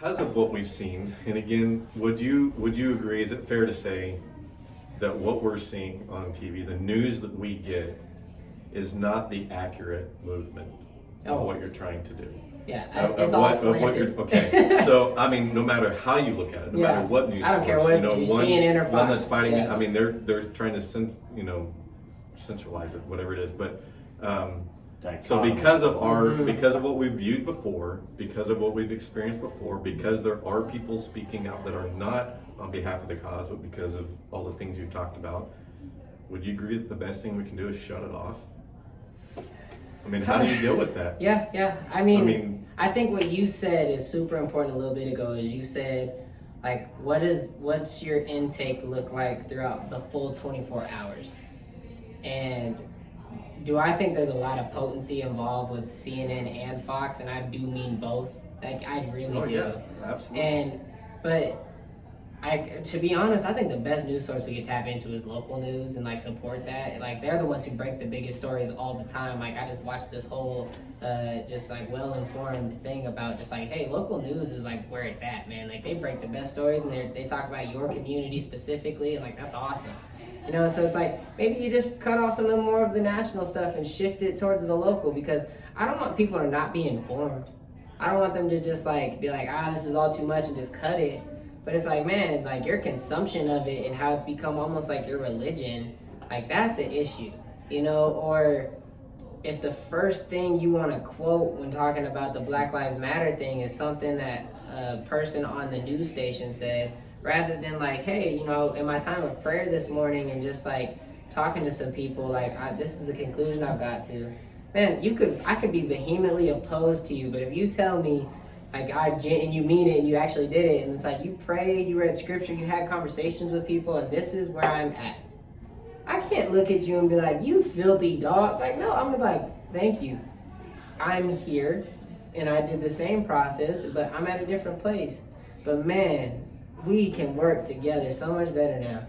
because of what we've seen, and again, would you agree, is it fair to say that what we're seeing on TV, the news that we get, is not the accurate movement of what you're trying to do? Yeah, it's all slanted. Okay, so I mean, no matter how you look at it, no matter what news I don't care source, what you CNN or Fox. One that's fighting it. I mean, they're trying to centralize it, whatever it is. But so because of because of what we've viewed before, because of what we've experienced before, because there are people speaking out that are not on behalf of the cause, but because of all the things you talked about, would you agree that the best thing we can do is shut it off? I mean, how do you deal with that? Yeah. I mean, I think what you said is super important a little bit ago. Is you said, like, what's your intake look like throughout the full 24 hours? And do I think there's a lot of potency involved with CNN and Fox? And I do mean both. Like, I really do. Yeah, absolutely. But to be honest, I think the best news source we could tap into is local news and like support that. Like, they're the ones who break the biggest stories all the time. Like, I just watched this whole just like well-informed thing about just like, hey, local news is like where it's at, man. Like, they break the best stories and they talk about your community specifically, and like, that's awesome. You know, so it's like, maybe you just cut off some of the more of the national stuff and shift it towards the local, because I don't want people to not be informed. I don't want them to just like be like, this is all too much and just cut it. But it's like, man, like, your consumption of it and how it's become almost like your religion, like, that's an issue, you know? Or if the first thing you want to quote when talking about the Black Lives Matter thing is something that a person on the news station said, rather than like, hey, you know, in my time of prayer this morning and just like talking to some people, like, this is the conclusion I've got to. Man, I could be vehemently opposed to you, but if you tell me, like, and you mean it and you actually did it, and it's like you prayed, you read scripture, you had conversations with people, and this is where I'm at. I can't look at you and be like, you filthy dog. Like, no, I'm gonna be like, thank you. I'm here, and I did the same process, but I'm at a different place. But man, we can work together so much better now.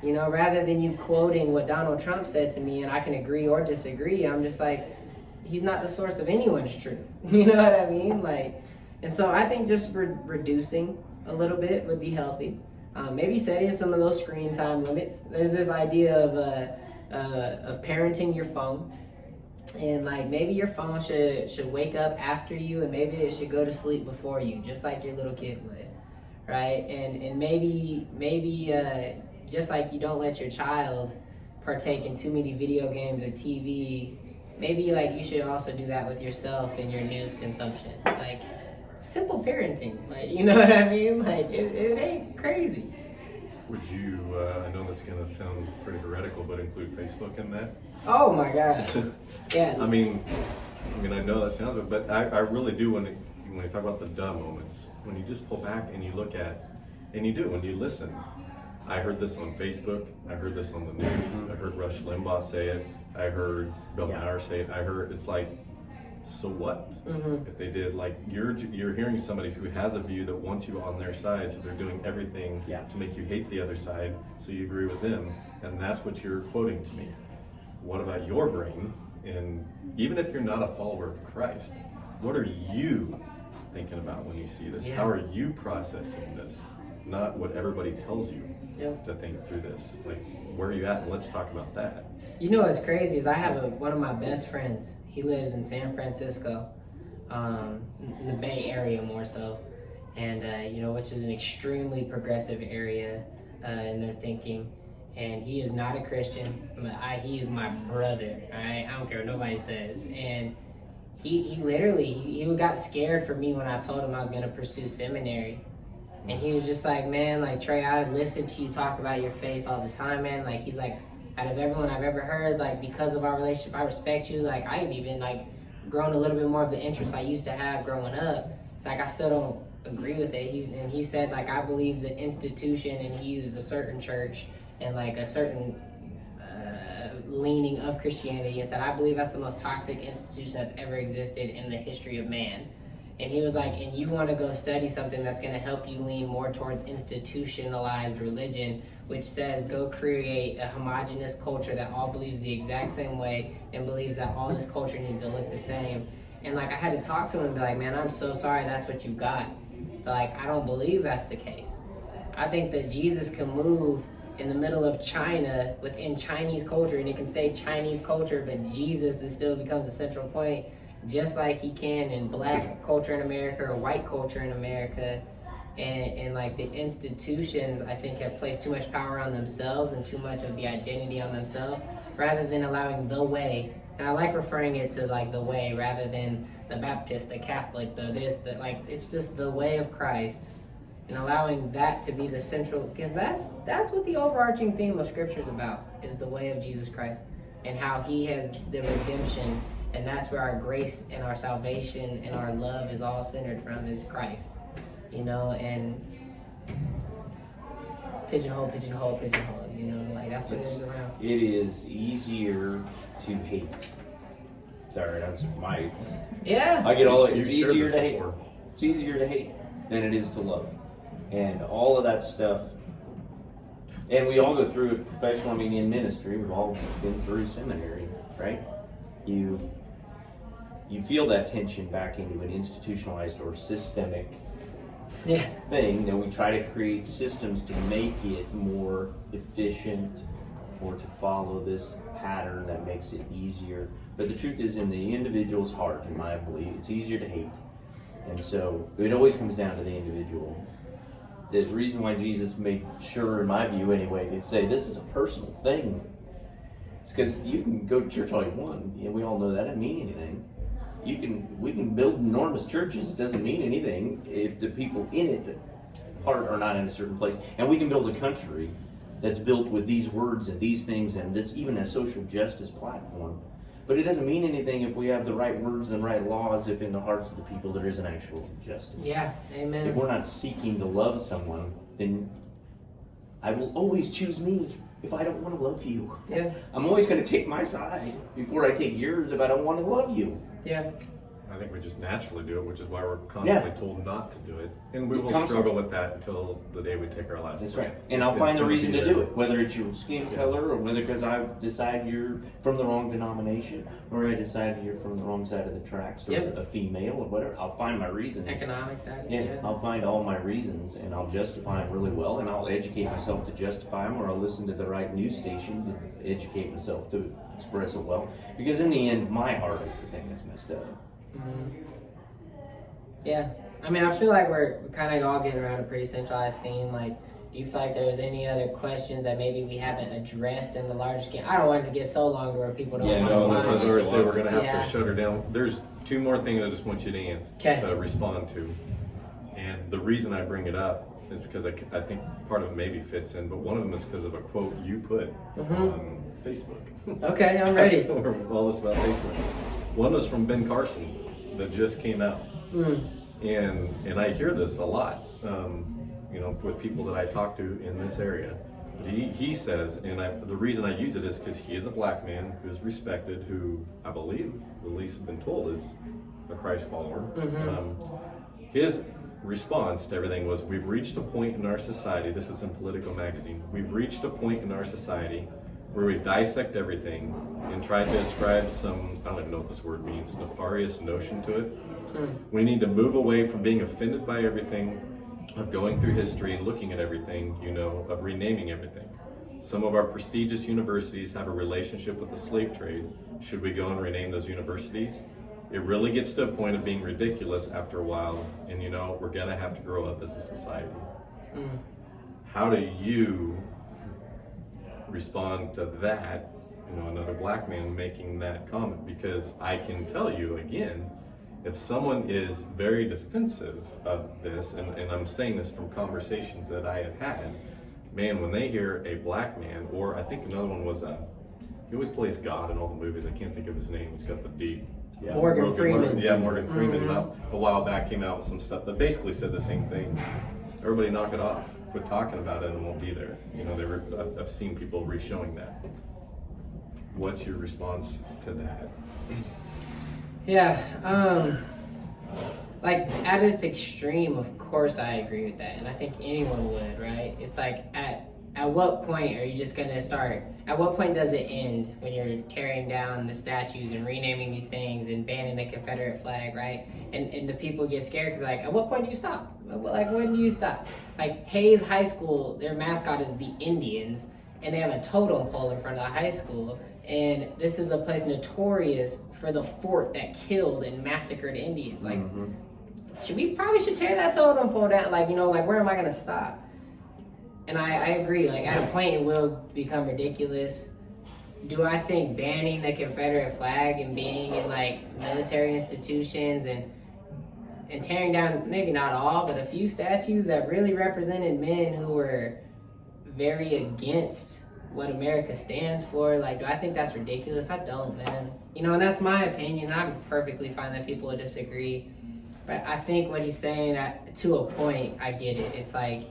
You know, rather than you quoting what Donald Trump said to me and I can agree or disagree, I'm just like, he's not the source of anyone's truth. You know what I mean? Like, and so I think just reducing a little bit would be healthy. Maybe setting some of those screen time limits. There's this idea of parenting your phone. And like, maybe your phone should wake up after you, and maybe it should go to sleep before you, just like your little kid would, right? And maybe just like you don't let your child partake in too many video games or TV, maybe like you should also do that with yourself and your news consumption. Like, simple parenting, like, you know what I mean? Like, it ain't crazy. Would you, I know this is going to sound pretty heretical, but include Facebook in that? Oh my God. Yeah. I mean, I know that sounds good, but I really do when you talk about the duh moments, when you just pull back and you look at, and you do, when you listen. I heard this on Facebook, I heard this on the news, I heard Rush Limbaugh say it, I heard Bill Maher say it, it's like, so what? If they did, like, you're hearing somebody who has a view that wants you on their side, so they're doing everything to make you hate the other side, so you agree with them, and that's what you're quoting to me. What about your brain? And even if you're not a follower of Christ, what are you thinking about when you see this? How are you processing this? Not what everybody tells you to think through this. Like, where are you at? And let's talk about that. You know what's crazy is I have one of my best friends. He lives in San Francisco, in the Bay Area more so, and you know, which is an extremely progressive area in their thinking. And he is not a Christian. He is my brother. All right, I don't care what nobody says. And he literally got scared for me when I told him I was gonna pursue seminary. And he was just like, man, like, Trey, I listen to you talk about your faith all the time, man. Like, he's like, out of everyone I've ever heard, like, because of our relationship, I respect you. Like, I've even, like, grown a little bit more of the interest I used to have growing up. It's like, I still don't agree with it. He said, like, I believe the institution, and he used a certain church and, like, a certain leaning of Christianity, and said, I believe that's the most toxic institution that's ever existed in the history of man. And he was like, and you want to go study something that's going to help you lean more towards institutionalized religion, which says go create a homogenous culture that all believes the exact same way and believes that all this culture needs to look the same. And like, I had to talk to him and be like, man, I'm so sorry that's what you got. But like, I don't believe that's the case. I think that Jesus can move in the middle of China within Chinese culture, and it can stay Chinese culture, but Jesus is still becomes a central point, just like he can in black culture in America or white culture in America. And like the institutions, I think, have placed too much power on themselves and too much of the identity on themselves, rather than allowing the way. And I like referring it to like the way rather than the Baptist, the Catholic, the this, the like. It's just the way of Christ, and allowing that to be the central, because that's what the overarching theme of Scripture is about, is the way of Jesus Christ and how He has the redemption, and that's where our grace and our salvation and our love is all centered from, is Christ. You know, and pigeonhole, you know, like that's what it is around. It is easier to hate. Sorry, that's my. Yeah. I get all it. You've It's shared easier this to hate. before. It's easier to hate than it is to love, and all of that stuff. And we all go through it professional. I mean, in ministry, we've all been through seminary, right? You feel that tension back into an institutionalized or systemic thing that we try to create systems to make it more efficient or to follow this pattern that makes it easier. But the truth is, in the individual's heart, in my belief, it's easier to hate. And so it always comes down to the individual. The reason why Jesus made sure, in my view anyway, to say this is a personal thing, it's because you can go to church all you want, and we all know that doesn't mean anything. We can build enormous churches. It doesn't mean anything if the people in it are not in a certain place. And we can build a country that's built with these words and these things, and this even a social justice platform. But it doesn't mean anything if we have the right words and the right laws, if in the hearts of the people there isn't actual justice. Yeah, amen. If we're not seeking to love someone, then I will always choose me if I don't want to love you. Yeah. I'm always going to take my side before I take yours if I don't want to love you. Yeah. I think we just naturally do it, which is why we're constantly told not to do it. And we will Constantly. struggle with that until the day we take our last That's breath. right. And I'll It's find the gonna reason be to there. do it, whether it's your skin color or whether because I decide you're from the wrong denomination or I decide you're from the wrong side of the tracks or a female or whatever. I'll find my reasons. Economic status. Yeah, I'll find all my reasons and I'll justify them really well, and I'll educate myself to justify them, or I'll listen to the right news station to educate myself to express it well. Because in the end, my heart is the thing that's messed up. Mm-hmm. Yeah, I mean, I feel like we're kind of all getting around a pretty centralized theme. Like, do you feel like there's any other questions that maybe we haven't addressed in the larger scheme? I don't want it to get so long to where people don't Yeah, want No, to that's what I was watch. already saying. We're going to have Yeah. to shut her down. There's two more things I just want you to answer, Okay. to respond to. And the reason I bring it up is because I think part of it maybe fits in, but one of them is because of a quote you put on Facebook. Okay, I'm ready. We're all this about Facebook. One was from Ben Carson that just came out. And I hear this a lot, you know, with people that I talk to in this area. He says, and the reason I use it is because he is a black man who is respected, who I believe, at least been told, is a Christ follower. His response to everything was, we've reached a point in our society, this is in Politico magazine, we've reached a point in our society where we dissect everything and try to ascribe some, I don't even know what this word means, nefarious notion to it. We need to move away from being offended by everything, of going through history and looking at everything, you know, of renaming everything. Some of our prestigious universities have a relationship with the slave trade. Should we go and rename those universities? It really gets to a point of being ridiculous after a while, and you know, we're gonna have to grow up as a society. How do you respond to that, you know, another black man making that comment? Because I can tell you again, if someone is very defensive of this, and I'm saying this from conversations that I have had, man, when they hear a black man, or I think another one was he always plays God in all the movies, I can't think of his name, he's got the deep. Yeah. Morgan Freeman. Morgan Freeman about a while back came out with some stuff that basically said the same thing. Everybody knock it off, quit talking about it and won't be there. You know, I've seen people re-showing that. What's your response to that? Yeah, like at its extreme, of course I agree with that, and I think anyone would, right? It's like at at what point are you just gonna start? At what point does it end when you're tearing down the statues and renaming these things and banning the Confederate flag, right? And the people get scared because like, at what point do you stop? Like, when do you stop? Like Hayes High School, their mascot is the Indians, and they have a totem pole in front of the high school. And this is a place notorious for the fort that killed and massacred Indians. Like, we probably should tear that totem pole down. Like, like where am I gonna stop? And I agree, like at a point it will become ridiculous. Do I think banning the Confederate flag and being in like military institutions and tearing down, maybe not all, but a few statues that really represented men who were very against what America stands for, like, do I think that's ridiculous? I don't, man. And that's my opinion. I'm perfectly fine that people would disagree. But I think what he's saying, to a point, I get it. It's like,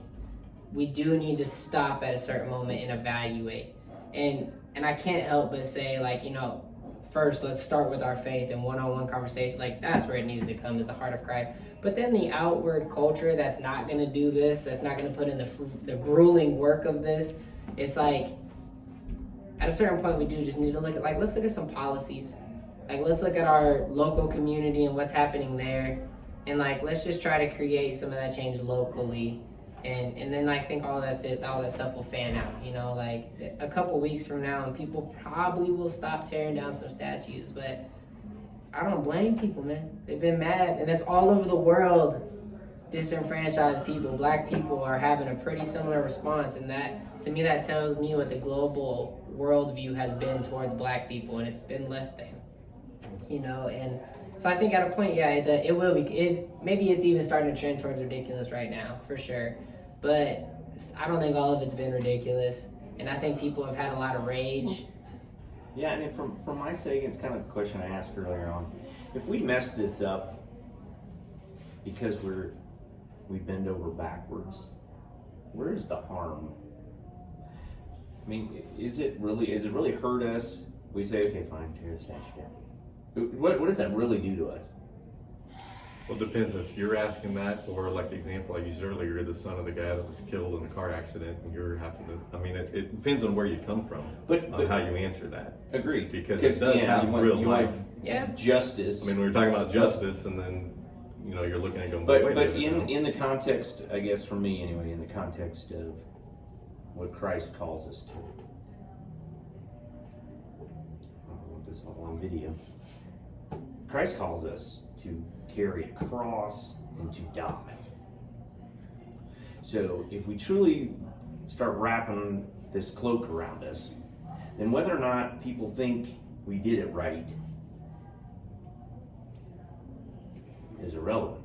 we do need to stop at a certain moment and evaluate. And I can't help but say, like, first let's start with our faith and one-on-one conversation. Like, that's where it needs to come, is the heart of Christ. But then the outward culture that's not going to do this, that's not going to put in the grueling work of this, it's like, at a certain point we do just need to look at, like, let's look at some policies. Like, let's look at our local community and what's happening there. And, like, let's just try to create some of that change locally. And then I think all that stuff will fan out, like a couple weeks from now, and people probably will stop tearing down some statues. But I don't blame people, man. They've been mad, and it's all over the world. Disenfranchised people, black people, are having a pretty similar response, and that, to me, that tells me what the global worldview has been towards black people, and it's been less than, and so I think at a point, yeah, it will be. Maybe it's even starting to trend towards ridiculous right now, for sure. But I don't think all of it's been ridiculous, and I think people have had a lot of rage. Yeah, and from my sake, it's kind of the question I asked earlier on. If we mess this up because we bend over backwards, where is the harm? I mean, is it really hurt us? We say, okay, fine, tear the statue down. What does that really do to us? Well, it depends if you're asking that, or like the example I used earlier, you're the son of the guy that was killed in a car accident, and you're having to, I mean, it depends on where you come from, but how you answer that. Agreed. Because it does have real life justice. I mean, we're talking about justice, and then, you're looking at going, but in the context, I guess for me anyway, in the context of what Christ calls us to. I want this all on video. Christ calls us to carry a cross and to die. So if we truly start wrapping this cloak around us, then whether or not people think we did it right is irrelevant.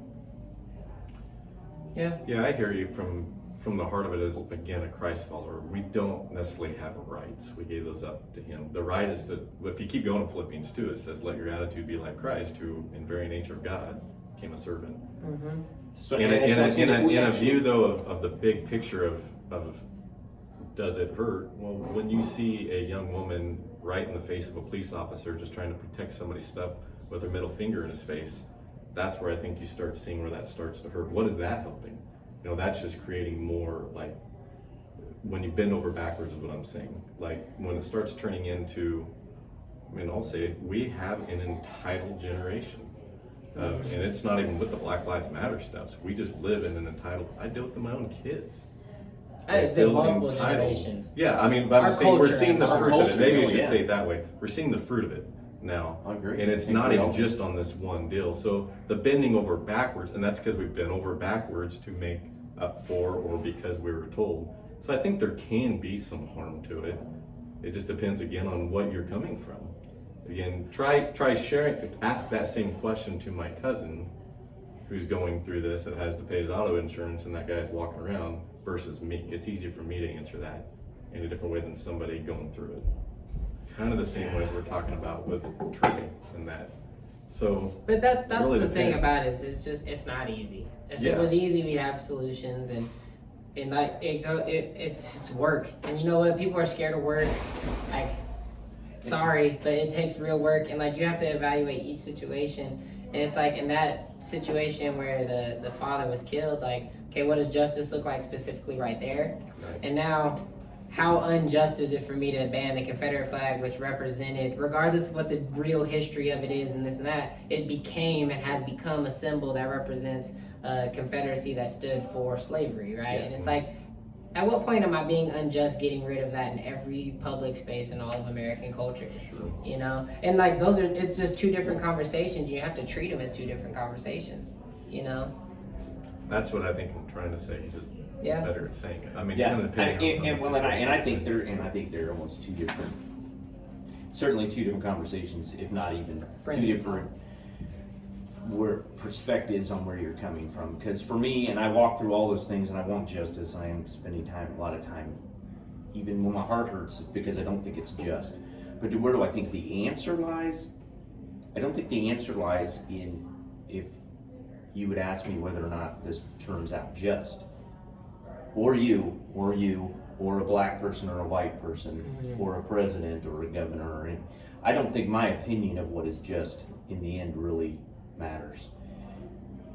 Yeah, I hear you from the heart of it as, again, a Christ follower. We don't necessarily have rights. We gave those up to him. The right is to, if you keep going to Philippians 2, it says, let your attitude be like Christ, who in very nature of God became a servant. Mm-hmm. So in a view, though, of the big picture of does it hurt? Well, when you see a young woman right in the face of a police officer just trying to protect somebody's stuff with her middle finger in his face, that's where I think you start seeing where that starts to hurt. What is that helping? That's just creating more, like, when you bend over backwards is what I'm saying. Like, when it starts turning into, I'll say it, we have an entitled generation. And it's not even with the Black Lives Matter stuff. We just live in an entitled, I deal with my own kids. It's been multiple generations. Yeah, I'm just saying, we're seeing the fruits of it. Maybe I should say it that way. We're seeing the fruit of it now. I agree. And it's not even just on this one deal. So the bending over backwards, and that's because we've been over backwards to make up for, or because we were told. So I think there can be some harm to it. It just depends, again, on what you're coming from. Again, try sharing, ask that same question to my cousin who's going through this, that has to pay his auto insurance, and that guy's walking around, versus me. It's easier for me to answer that in a different way than somebody going through it. Kind of the same way as we're talking about with Trey and that. So, but that's really the thing depends. about it, is it's not easy. If it was easy, we'd have solutions, and like it's work. And you know what? People are scared of work. Like, sorry, but it takes real work, and like you have to evaluate each situation. And it's like in that situation where the father was killed, like, okay, what does justice look like specifically right there? Right. And now how unjust is it for me to ban the Confederate flag, which represented, regardless of what the real history of it is and this and that, it became and has become a symbol that represents a Confederacy that stood for slavery, right? Yeah. And it's like, at what point am I being unjust getting rid of that in every public space in all of American culture? Sure. You know? And like, those are, it's just two different conversations. You have to treat them as two different conversations, you know? That's what I think I'm trying to say. He's just Yeah. better at saying it. I mean, Yeah, kind of depending on and the I think situation. they're almost two different, certainly two different conversations, if not even Friend. two different perspectives on where you're coming from. Because for me, and I walk through all those things, and I want justice. I am spending a lot of time, even when my heart hurts, because I don't think it's just. But where do I think the answer lies? I don't think the answer lies in if you would ask me whether or not this turns out just. Or you, or a black person, or a white person, or a president, or a governor. I don't think my opinion of what is just in the end really matters.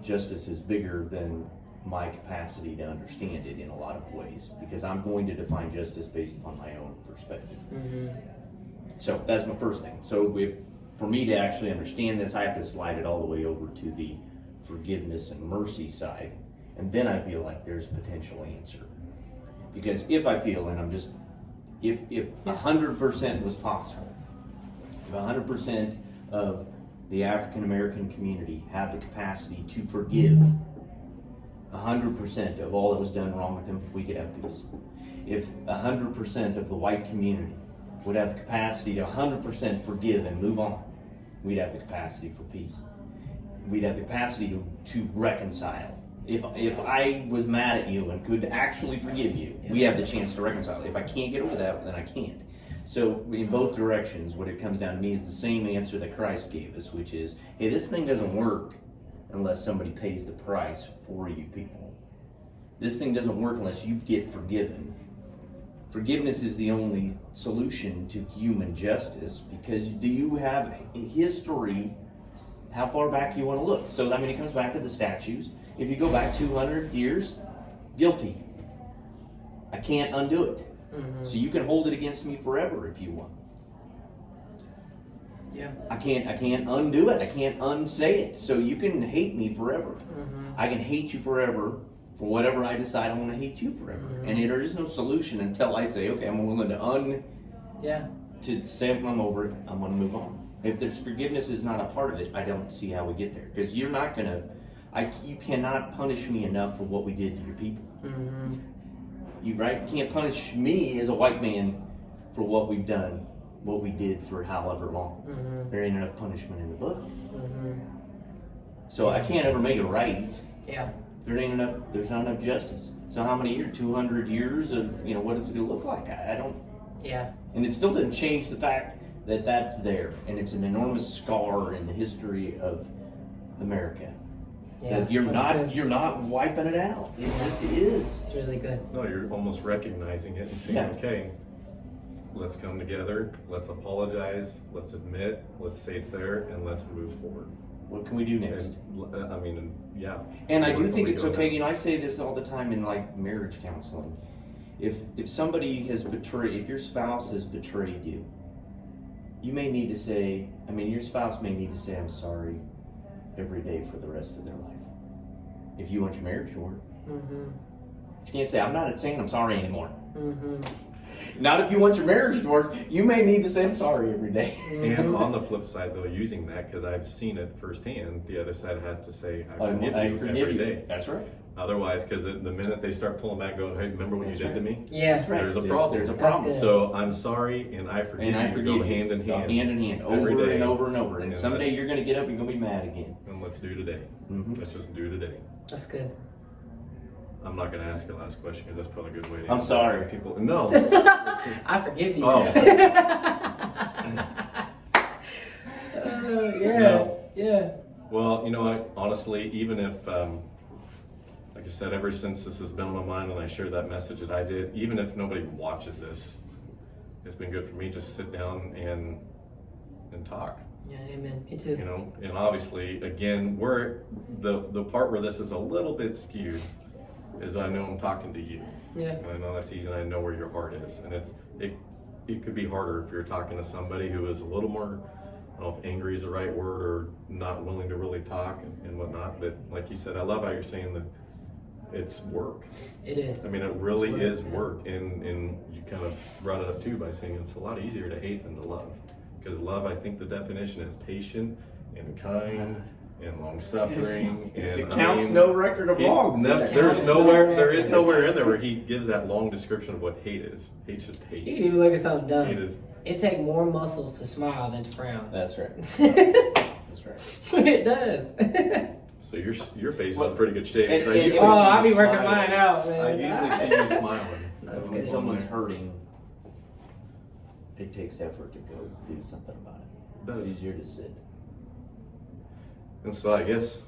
Justice is bigger than my capacity to understand it in a lot of ways, because I'm going to define justice based upon my own perspective. So that's my first thing. So for me to actually understand this, I have to slide it all the way over to the forgiveness and mercy side. And then I feel like there's a potential answer. Because if I feel, and I'm just, if 100% was possible, if 100% of the African American community had the capacity to forgive 100% of all that was done wrong with them, we could have peace. If 100% of the white community would have the capacity to 100% forgive and move on, we'd have the capacity for peace. We'd have the capacity to reconcile. If I was mad at you and could actually forgive you, we have the chance to reconcile. If I can't get over that, then I can't. So in both directions, what it comes down to me is the same answer that Christ gave us, which is, hey, this thing doesn't work unless somebody pays the price for you people. This thing doesn't work unless you get forgiven. Forgiveness is the only solution to human justice, because do you have a history, how far back you want to look? So, I mean, it comes back to the statues. If you go back 200 years, guilty. I can't undo it. So you can hold it against me forever if you want. Yeah. I can't undo it. I can't unsay it. So you can hate me forever. I can hate you forever for whatever I decide I want to hate you forever. And there is no solution until I say, okay, I'm willing to say I'm over it. I'm going to move on. If there's forgiveness is not a part of it, I don't see how we get there. Because you're not going to, you cannot punish me enough for what we did to your people. You can't punish me as a white man for what we've done, what we did for however long. There ain't enough punishment in the book. So I can't ever make it right. Yeah. There's not enough justice. So how many years? 200 years of, what is it going to look like? I don't. Yeah. And it still didn't change the fact that that's there, and it's an enormous scar in the history of America. Yeah, That you're not wiping it out. It just is. It's really good. No, you're almost recognizing it and saying, okay, let's come together, let's apologize, let's admit, let's say it's there, and let's move forward. What can we do next? And, yeah. And I do Where think we it's go okay. now? I say this all the time in marriage counseling. If somebody has if your spouse has betrayed you, you may need to say, your spouse may need to say, I'm sorry every day for the rest of their life. If you want your marriage to work. But you can't say, I'm not saying I'm sorry anymore. Not if you want your marriage to work. You may need to say, I'm sorry every day. And on the flip side, though, using that, because I've seen it firsthand, the other side has to say, I forgive you every day. That's right. Otherwise, because the minute they start pulling back, going, hey, remember what you did to me? Yeah. That's right. There's a problem. There's a problem. So I'm sorry, and I forgive you. Go hand in hand. Hand in hand. Every Over day. and over and over. And And someday you're going to get up and you're going to be mad again. And let's do today. Let's just do today. That's good. I'm not going to ask a last question because that's probably a good way to I'm answer sorry. People, no. I forgive you. Oh. Yeah. Well, honestly, even if, like I said, ever since this has been on my mind and I shared that message that I did, even if nobody watches this, it's been good for me just sit down and talk. Yeah, amen. Me too. And obviously, again, we're the part where this is a little bit skewed is I know I'm talking to you. Yeah. And I know that's easy, and I know where your heart is. And it could be harder if you're talking to somebody who is a little more, I don't know if angry is the right word, or not willing to really talk and whatnot. But like you said, I love how you're saying that it's work. It is. I mean, it really is work. And you kind of brought it up too by saying it's a lot easier to hate than to love. Because love, I think the definition is patient and kind and long suffering. And It counts no record of wrongs. There is nowhere in there where he gives that long description of what hate is. Hate's just hate. You can even look at something dumb. Hate is. It takes more muscles to smile than to frown. That's right. That's right. It does. So your face is in pretty good shape. And- I usually see I'll you be working smiling. mine out, man. I usually see you smiling. That's When good. someone's hurting, it takes effort to go do something about it. It does. It's easier to sit. And so I guess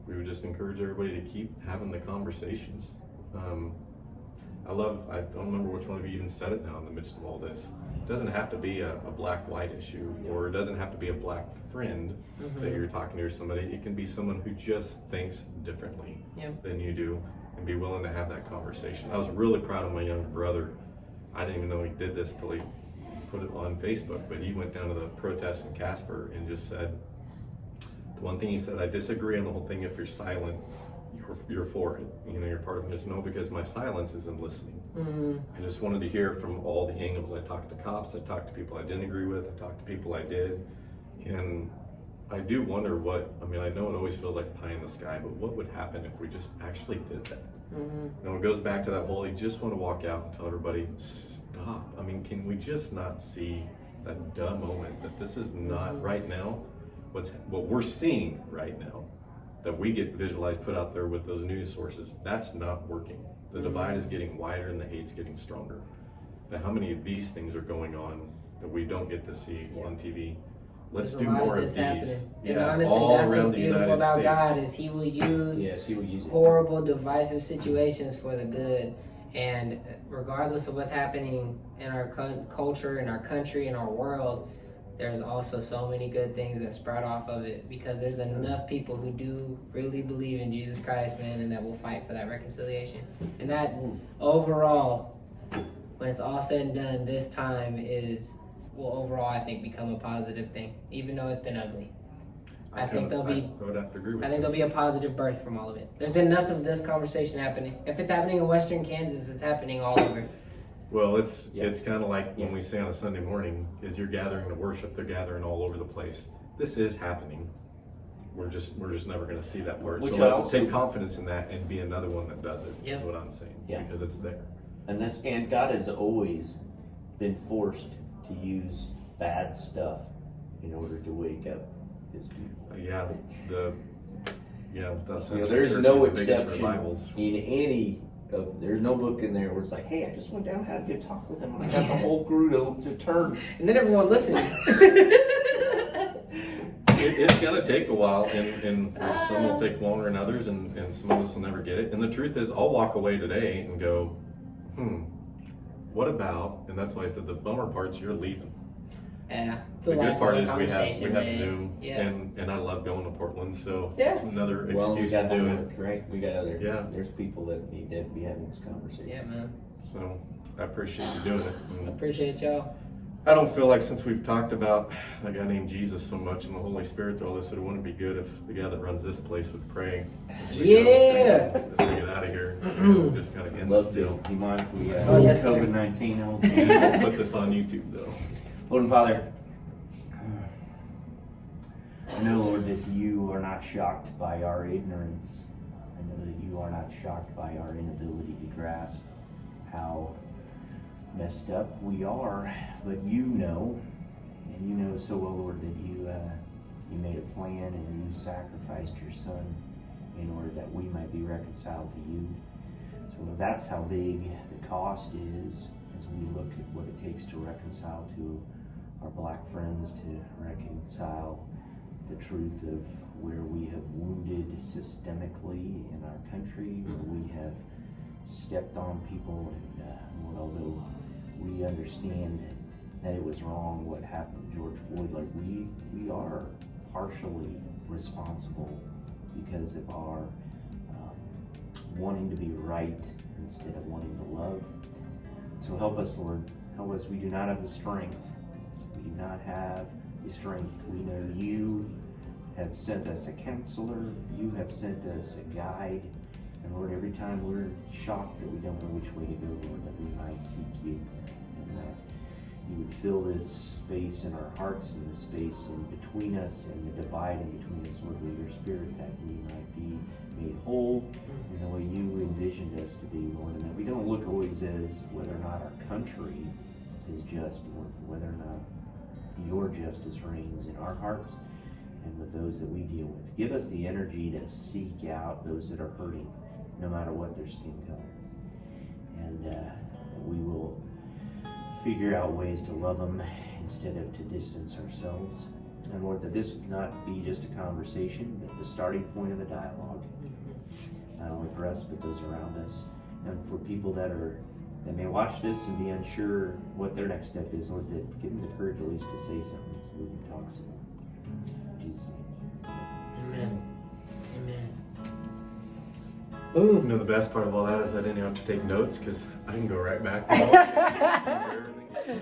we would just encourage everybody to keep having the conversations. I don't remember which one of you even said it now in the midst of all this. It doesn't have to be a black-white issue, or it doesn't have to be a black friend that you're talking to, or somebody. It can be someone who just thinks differently than you do, and be willing to have that conversation. I was really proud of my younger brother. I didn't even know he did this till he put it on Facebook, but he went down to the protest in Casper and just said, the one thing he said, I disagree on the whole thing. If you're silent, you're for it. You're part of it. Just no, because my silence isn't listening. I just wanted to hear from all the angles. I talked to cops, I talked to people I didn't agree with, I talked to people I did. And I do wonder I know it always feels like pie in the sky, but what would happen if we just actually did that? It goes back to that whole, you just want to walk out and tell everybody, stop. I mean, can we just not see that dumb moment that this is not right now? What we're seeing right now, that we get visualized, put out there with those news sources, that's not working. The divide is getting wider and the hate's getting stronger. But how many of these things are going on that we don't get to see on TV? Let's do more of these. Happening. And Yeah, honestly, all that's around what's the beautiful United about States. God is He will use He will use it. horrible, divisive situations for the good. And regardless of what's happening in our culture, in our country, in our world, there's also so many good things that sprout off of it, because there's enough people who do really believe in Jesus Christ, man, and that will fight for that reconciliation. And that overall, when it's all said and done, this time will overall, I think, become a positive thing, even though it's been ugly. I think there'll be a positive birth from all of it. There's enough of this conversation happening. If it's happening in Western Kansas, it's happening all over. Well, it's kind of like when we say on a Sunday morning, is you're gathering to worship, they're gathering all over the place. This is happening. We're just never going to see that part. Which so I also take confidence in that and be another one that does it. Is what I'm saying. Yeah. Because it's there. And God has always been forced to use bad stuff in order to wake up His people. There's no exception in any. There's no book in there where it's like, hey, I just went down, had a good talk with him, and I got the whole crew to turn. And then everyone listening. It's going to take a while, and for some it'll take longer than others, and some of us will never get it. And the truth is, I'll walk away today and go, what about, and that's why I said the bummer part's you're leaving. Yeah. The good part is we have man. Zoom, Yeah. and I love going to Portland, so Yeah. it's another excuse Well, we got to do homework, it. right? We got other. Yeah. There's people that need to be having this conversation. Yeah, man. So I appreciate you doing it. And Appreciate y'all. I don't feel like since we've talked about a guy named Jesus so much and the Holy Spirit through all this, that it wouldn't be good if the guy that runs this place would pray. As we get out of here. Just kind of end Love this to. deal. Do you mind if we yes, sir. COVID-19? We'll put this on YouTube though. Lord and Father, I know, Lord, that you are not shocked by our ignorance. I know that you are not shocked by our inability to grasp how messed up we are, but you know, and you know so well, Lord, that you made a plan and you sacrificed your Son in order that we might be reconciled to you. So that's how big the cost is as we look at what it takes to reconcile to our black friends, to reconcile the truth of where we have wounded systemically in our country, where we have stepped on people, and Lord, although we understand that it was wrong what happened to George Floyd, like we are partially responsible because of our wanting to be right instead of wanting to love. So help us, Lord. Help us. We do not have the strength. We do not have the strength. We know you have sent us a counselor. You have sent us a guide. And Lord, every time we're shocked that we don't know which way to go, Lord, that we might seek you. And that you would fill this space in our hearts and the space in between us and the divide in between us, Lord, with your Spirit, that we might be made whole in the way you envisioned us to be, Lord. And that we don't look always as whether or not our country is just, Lord, whether or not your justice reigns in our hearts and with those that we deal with. Give us the energy to seek out those that are hurting, no matter what their skin color. And we will figure out ways to love them instead of to distance ourselves. And Lord, that this not be just a conversation, but the starting point of a dialogue, not only for us, but those around us. And for people that may watch this and be unsure what their next step is, Lord, that give them the courage at least to say something so we can talk some more. In Jesus' name. Amen. Amen. You know, the best part of all that is I didn't have to take notes because I can go right back to everything.